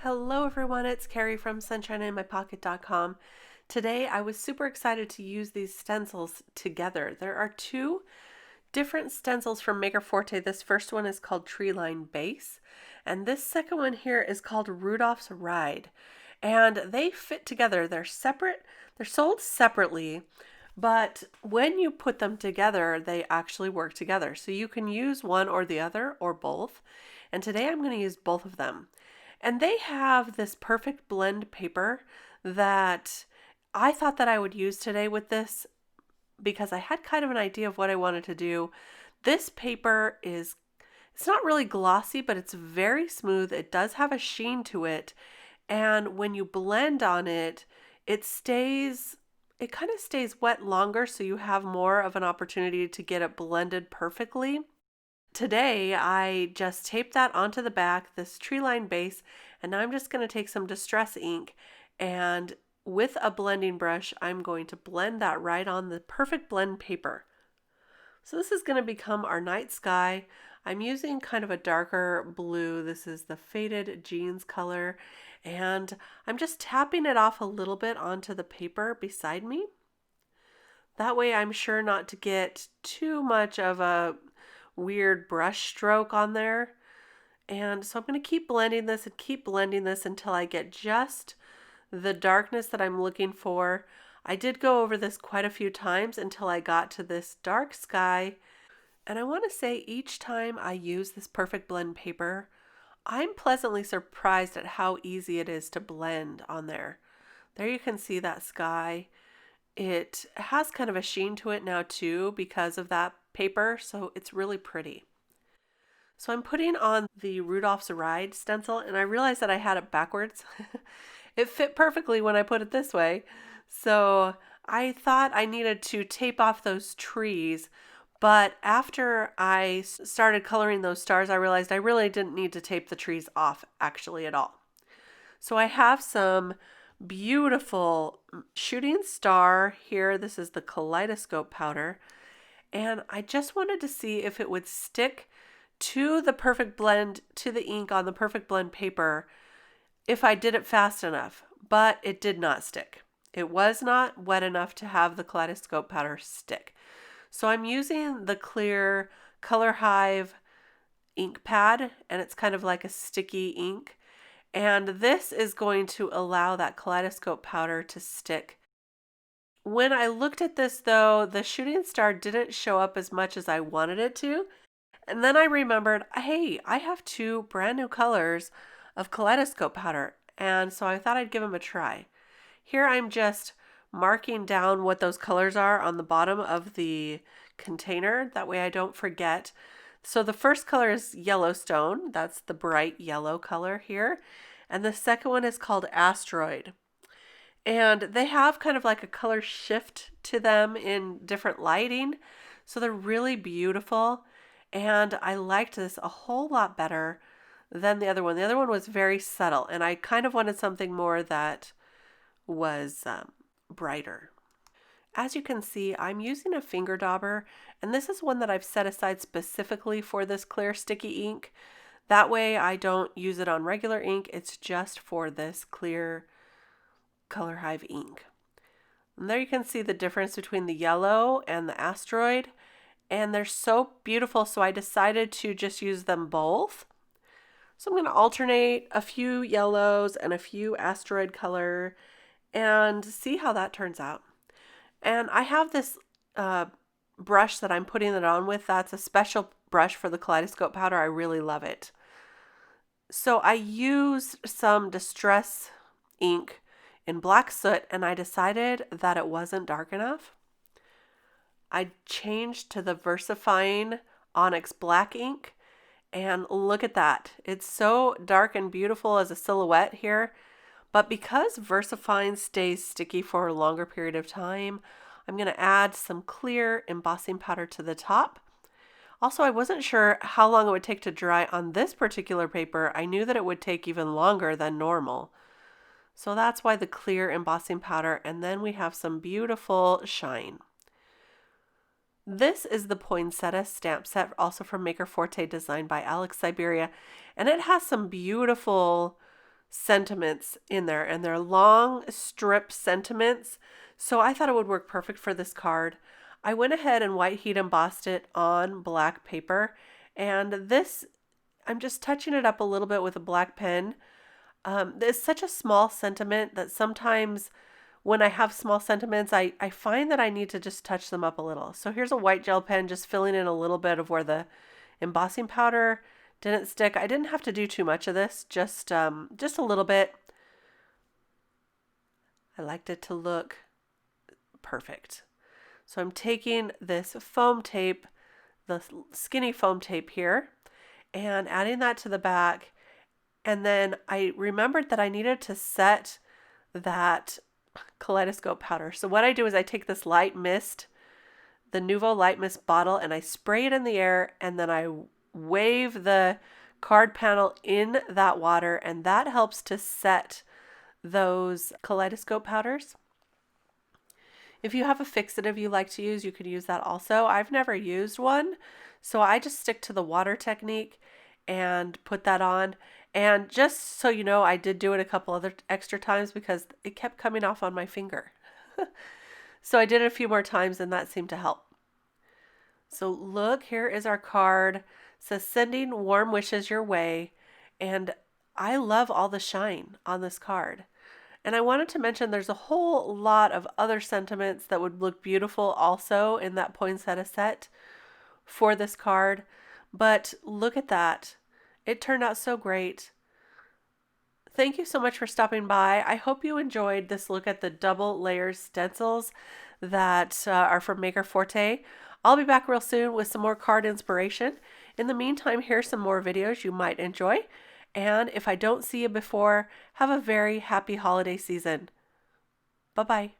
Hello everyone, it's Kari from sunshineinmypocket.com. Today I was super excited to use these stencils together. There are two different stencils from Maker Forte. This first one is called Tree Line Base, and this second one here is called Rudolph's Ride. And they fit together. They're separate, they're sold separately, but when you put them together, they actually work together. So you can use one or the other or both. And today I'm going to use both of them. And they have this perfect blend paper that I thought that I would use today with this because I had kind of an idea of what I wanted to do. This paper it's not really glossy, but it's very smooth. It does have a sheen to it. And when you blend on it, it kind of stays wet longer, so you have more of an opportunity to get it blended perfectly. Today, I just taped that onto the back, this tree line base, and now I'm just going to take some Distress ink and with a blending brush, I'm going to blend that right on the perfect blend paper. So this is going to become our night sky. I'm using kind of a darker blue. This is the Faded Jeans color, and I'm just tapping it off a little bit onto the paper beside me. That way I'm sure not to get too much of a weird brush stroke on there. And so I'm going to keep blending this and keep blending this until I get just the darkness that I'm looking for. I did go over this quite a few times until I got to this dark sky. And I want to say each time I use this perfect blend paper, I'm pleasantly surprised at how easy it is to blend on there. There you can see that sky. It has kind of a sheen to it now too because of that paper, so it's really pretty. So I'm putting on the Rudolph's Ride stencil, and I realized that I had it backwards. It fit perfectly when I put it this way. So I thought I needed to tape off those trees, but after I started coloring those stars, I realized I really didn't need to tape the trees off actually at all. So I have some beautiful shooting star here. This is the Kaleidoscope Powder. And I just wanted to see if it would stick to the perfect blend, to the ink on the perfect blend paper, if I did it fast enough. But it did not stick. It was not wet enough to have the Kaleidoscope Powder stick. So I'm using the clear Color Hive ink pad, and it's kind of like a sticky ink. And this is going to allow that Kaleidoscope Powder to stick. When I looked at this though, the shooting star didn't show up as much as I wanted it to. And then I remembered, hey, I have two brand new colors of Kaleidoscope Powder. And so I thought I'd give them a try. Here I'm just marking down what those colors are on the bottom of the container. That way I don't forget. So the first color is Yellowstone. That's the bright yellow color here. And the second one is called Asteroid. And they have kind of like a color shift to them in different lighting. So they're really beautiful. And I liked this a whole lot better than the other one. The other one was very subtle, and I kind of wanted something more that was brighter. As you can see, I'm using a finger dauber, and this is one that I've set aside specifically for this clear sticky ink. That way I don't use it on regular ink. It's just for this clear Color Hive ink. And there you can see the difference between the yellow and the asteroid. And they're so beautiful, so I decided to just use them both. So I'm going to alternate a few yellows and a few asteroid color and see how that turns out. And I have this brush that I'm putting it on with. That's a special brush for the Kaleidoscope Powder. I really love it. So I used some Distress ink in black soot, and I decided that it wasn't dark enough. I changed to the VersaFine Onyx Black ink, and look at that. It's so dark and beautiful as a silhouette here, but because VersaFine stays sticky for a longer period of time, I'm going to add some clear embossing powder to the top. Also, I wasn't sure how long it would take to dry on this particular paper. I knew that it would take even longer than normal. So that's why the clear embossing powder, and then we have some beautiful shine. This is the Poinsettia stamp set, also from Maker Forte, designed by Syberia, and it has some beautiful sentiments in there, and they're long strip sentiments. So I thought it would work perfect for this card. I went ahead and white heat embossed it on black paper, and this, I'm just touching it up a little bit with a black pen. It's such a small sentiment that sometimes when I have small sentiments, I find that I need to just touch them up a little. So here's a white gel pen, just filling in a little bit of where the embossing powder didn't stick. I didn't have to do too much of this, just a little bit. I liked it to look perfect. So I'm taking this foam tape, the skinny foam tape here, and adding that to the back. And then I remembered that I needed to set that Kaleidoscope powder. So what I do is I take this light mist, the Nuvo light mist bottle, and I spray it in the air, and then I wave the card panel in that water, and that helps to set those Kaleidoscope powders. If you have a fixative you like to use, you could use that also. I've never used one, so I just stick to the water technique and put that on. And just so you know, I did do it a couple other extra times because it kept coming off on my finger. So I did it a few more times, and that seemed to help. So look, here is our card. It says sending warm wishes your way. And I love all the shine on this card. And I wanted to mention there's a whole lot of other sentiments that would look beautiful also in that poinsettia set for this card. But look at that. It turned out so great. Thank you so much for stopping by. I hope you enjoyed this look at the double layer stencils that are from Maker Forte. I'll be back real soon with some more card inspiration. In the meantime, here's some more videos you might enjoy. And if I don't see you before, have a very happy holiday season. Bye-bye.